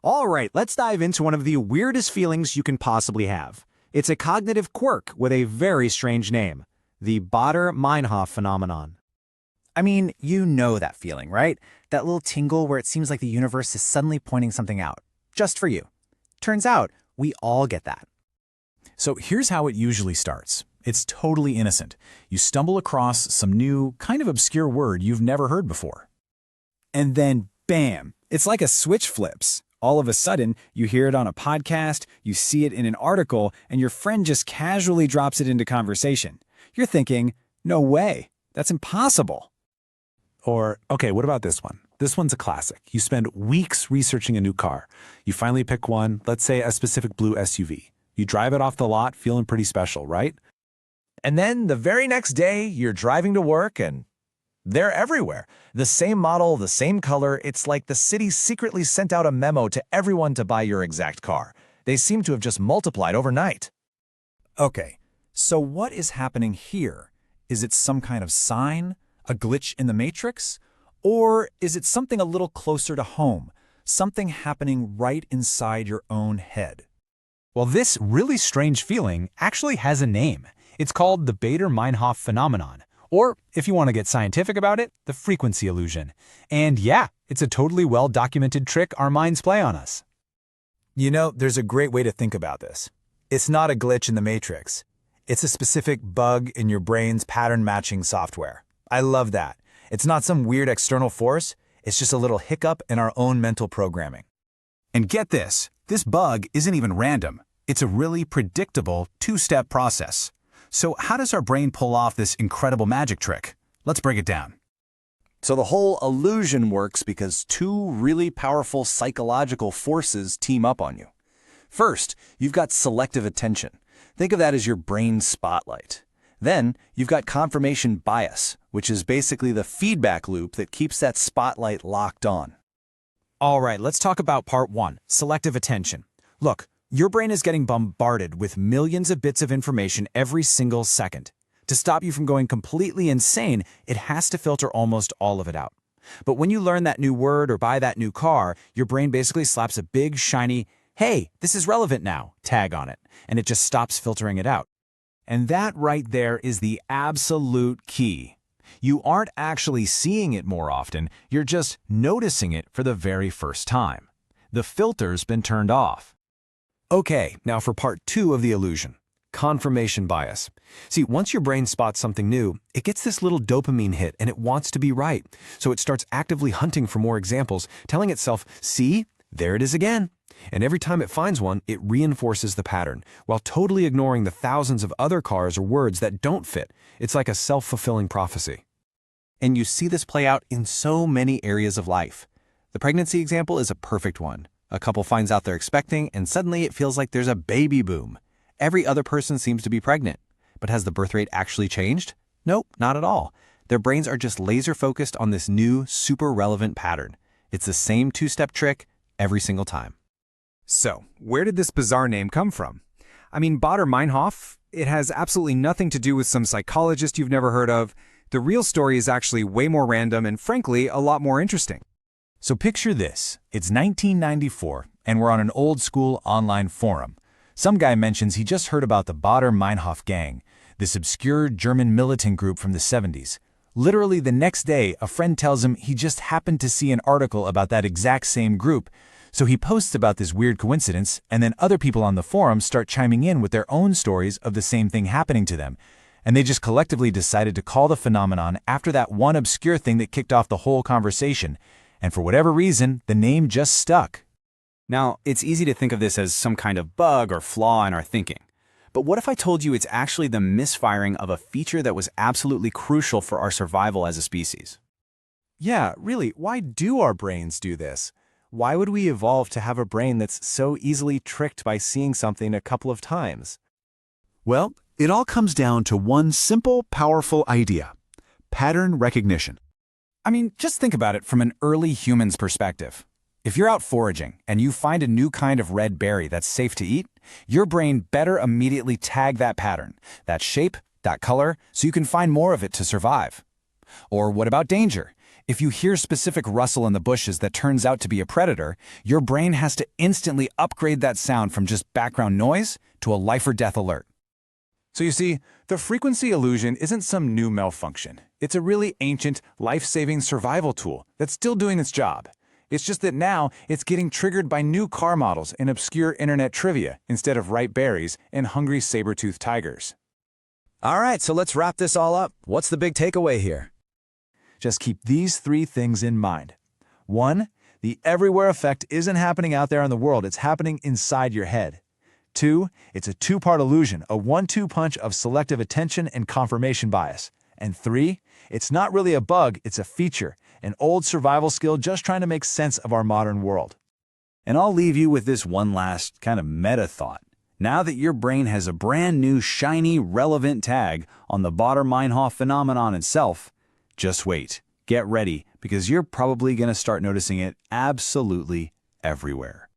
All right, let's dive into one of the weirdest feelings you can possibly have. It's a cognitive quirk with a very strange name, the Baader-Meinhof Phenomenon. I mean, you know that feeling, right? That little tingle where it seems like the universe is suddenly pointing something out, just for you. Turns out, we all get that. So here's how it usually starts. It's totally innocent. You stumble across some new, kind of obscure word you've never heard before. And then, bam, it's like a switch flips. All of a sudden, you hear it on a podcast, you see it in an article, and your friend just casually drops it into conversation. You're thinking, no way, that's impossible. Or, okay, what about this one? This one's a classic. You spend weeks researching a new car. You finally pick one, let's say a specific blue SUV. You drive it off the lot feeling pretty special, right? And then the very next day, you're driving to work and they're everywhere. The same model, the same color. It's like the city secretly sent out a memo to everyone to buy your exact car. They seem to have just multiplied overnight. Okay, so what is happening here? Is it some kind of sign? A glitch in the matrix? Or is it something a little closer to home? Something happening right inside your own head? Well, this really strange feeling actually has a name. It's called the Baader-Meinhof Phenomenon, or, if you want to get scientific about it, the frequency illusion. And yeah, it's a totally well-documented trick our minds play on us. You know, there's a great way to think about this. It's not a glitch in the matrix. It's a specific bug in your brain's pattern-matching software. I love that. It's not some weird external force. It's just a little hiccup in our own mental programming. And get this bug isn't even random. It's a really predictable two-step process. So how does our brain pull off this incredible magic trick? Let's break it down. So the whole illusion works because two really powerful psychological forces team up on you. First, you've got selective attention. Think of that as your brain's spotlight. Then, you've got confirmation bias, which is basically the feedback loop that keeps that spotlight locked on. All right, let's talk about part one, selective attention. Look, your brain is getting bombarded with millions of bits of information every single second. To stop you from going completely insane, it has to filter almost all of it out. But when you learn that new word or buy that new car, your brain basically slaps a big, shiny, "Hey, this is relevant now," tag on it, and it just stops filtering it out. And that right there is the absolute key. You aren't actually seeing it more often, you're just noticing it for the very first time. The filter's been turned off. Okay, now for part two of the illusion, confirmation bias. See, once your brain spots something new, it gets this little dopamine hit and it wants to be right. So it starts actively hunting for more examples, telling itself, "See, there it is again." And every time it finds one, it reinforces the pattern, while totally ignoring the thousands of other cars or words that don't fit. It's like a self-fulfilling prophecy. And you see this play out in so many areas of life. The pregnancy example is a perfect one. A couple finds out they're expecting, and suddenly it feels like there's a baby boom. Every other person seems to be pregnant. But has the birth rate actually changed? Nope, not at all. Their brains are just laser-focused on this new, super relevant pattern. It's the same two-step trick every single time. So, where did this bizarre name come from? I mean, Baader-Meinhof, it has absolutely nothing to do with some psychologist you've never heard of. The real story is actually way more random and, frankly, a lot more interesting. So picture this. It's 1994, and we're on an old-school online forum. Some guy mentions he just heard about the Baader-Meinhof gang, this obscure German militant group from the 70s. Literally the next day, a friend tells him he just happened to see an article about that exact same group. So he posts about this weird coincidence, and then other people on the forum start chiming in with their own stories of the same thing happening to them. And they just collectively decided to call the phenomenon after that one obscure thing that kicked off the whole conversation. And for whatever reason, the name just stuck. Now, it's easy to think of this as some kind of bug or flaw in our thinking. But what if I told you it's actually the misfiring of a feature that was absolutely crucial for our survival as a species? Yeah, really, why do our brains do this? Why would we evolve to have a brain that's so easily tricked by seeing something a couple of times? Well, it all comes down to one simple, powerful idea: pattern recognition. I mean, just think about it from an early human's perspective. If you're out foraging and you find a new kind of red berry that's safe to eat, your brain better immediately tag that pattern, that shape, that color, so you can find more of it to survive. Or what about danger? If you hear specific rustle in the bushes that turns out to be a predator, your brain has to instantly upgrade that sound from just background noise to a life-or-death alert. So you see, the frequency illusion isn't some new malfunction. It's a really ancient, life-saving survival tool that's still doing its job. It's just that now it's getting triggered by new car models and obscure internet trivia instead of ripe berries and hungry saber-toothed tigers. All right, so let's wrap this all up. What's the big takeaway here? Just keep these 3 things in mind. 1, the everywhere effect isn't happening out there in the world, it's happening inside your head. 2, it's a 2-part illusion, a 1-2 punch of selective attention and confirmation bias. And 3, it's not really a bug, it's a feature, an old survival skill just trying to make sense of our modern world. And I'll leave you with this one last kind of meta thought. Now that your brain has a brand new, shiny, relevant tag on the Baader-Meinhof phenomenon itself, just wait. Get ready, because you're probably going to start noticing it absolutely everywhere.